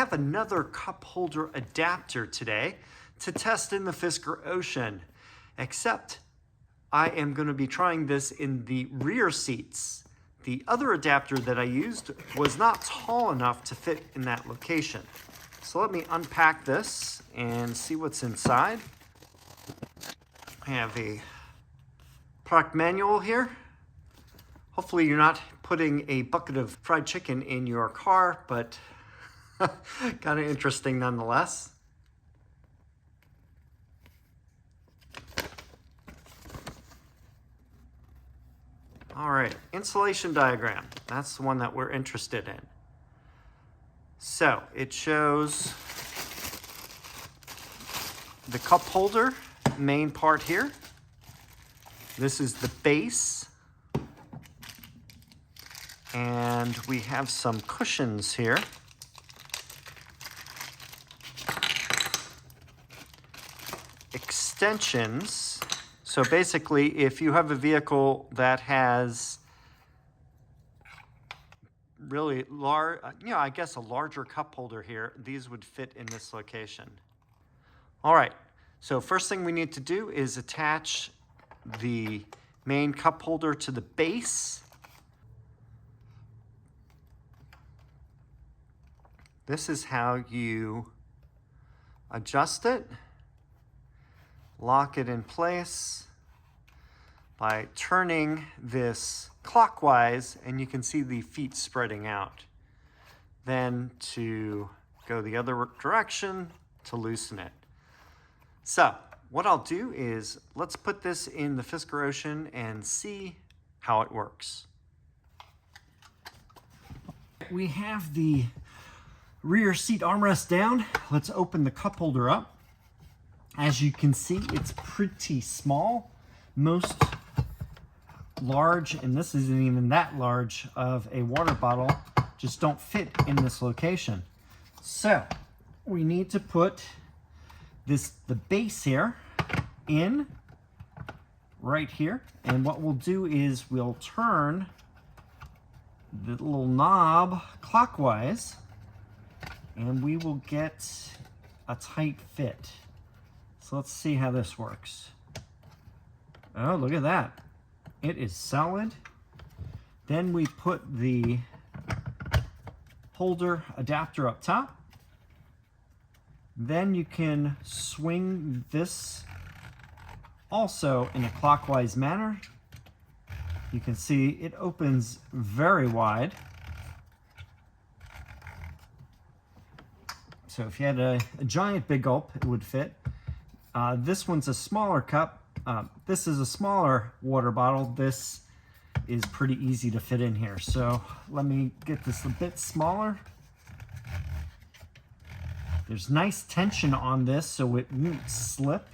have another cup holder adapter today to test in the Fisker Ocean, except I am going to be trying this in the rear seats. The other adapter that I used was not tall enough to fit in that location. So let me unpack this and see what's inside. I have a product manual here. Hopefully you're not putting a bucket of fried chicken in your car, but kind of interesting nonetheless. All right, installation diagram. That's the one that we're interested in. So it shows the cup holder, main part here. This is the base. And we have some cushions here. Extensions. So basically, if you have a vehicle that has really large, I guess a larger cup holder here, these would fit in this location. All right, so first thing we need to do is attach the main cup holder to the base. This is how you adjust it. Lock it in place by turning this clockwise, and you can see the feet spreading out. Then to go the other direction to loosen it. So what I'll do is let's put this in the Fisker Ocean and see how it works. We have the rear seat armrest down. Let's open the cup holder up. As you can see, it's pretty small. Most large, and this isn't even that large, of a water bottle just don't fit in this location. So we need to put the base here in right here. And what we'll do is we'll turn the little knob clockwise, and we will get a tight fit. So let's see how this works. Oh, look at that. It is solid. Then we put the holder adapter up top. Then you can swing this also in a clockwise manner. You can see it opens very wide. So if you had a giant Big Gulp, it would fit. This one's a smaller cup. This is a smaller water bottle. This is pretty easy to fit in here. So let me get this a bit smaller. There's nice tension on this so it won't slip.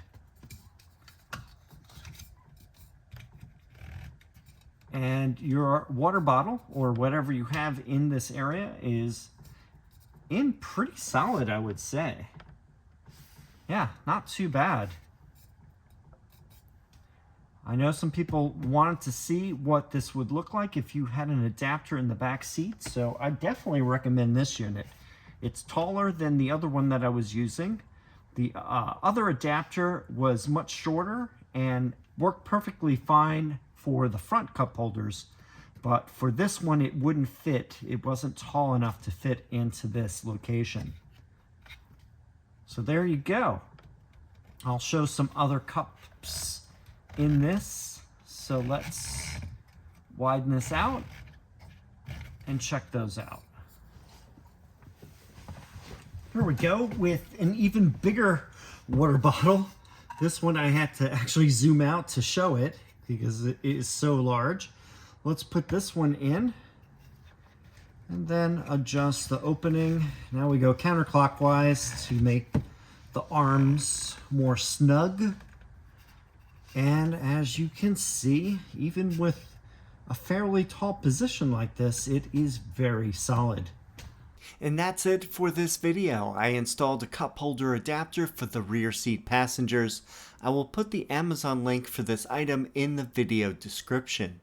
And your water bottle, or whatever you have in this area, is in pretty solid, I would say. Yeah, not too bad. I know some people wanted to see what this would look like if you had an adapter in the back seat, so I definitely recommend this unit. It's taller than the other one that I was using. The other adapter was much shorter and worked perfectly fine for the front cup holders, but for this one it wouldn't fit. It wasn't tall enough to fit into this location. So there you go. I'll show some other cups in this. So let's widen this out and check those out. Here we go with an even bigger water bottle. This one I had to actually zoom out to show it because it is so large. Let's put this one in and then adjust the opening. Now we go counterclockwise to make the arms more snug. And as you can see, even with a fairly tall position like this, it is very solid. And that's it for this video. I installed a cup holder adapter for the rear seat passengers. I will put the Amazon link for this item in the video description.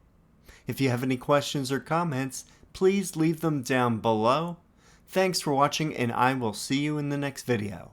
If you have any questions or comments, please leave them down below. Thanks for watching, and I will see you in the next video.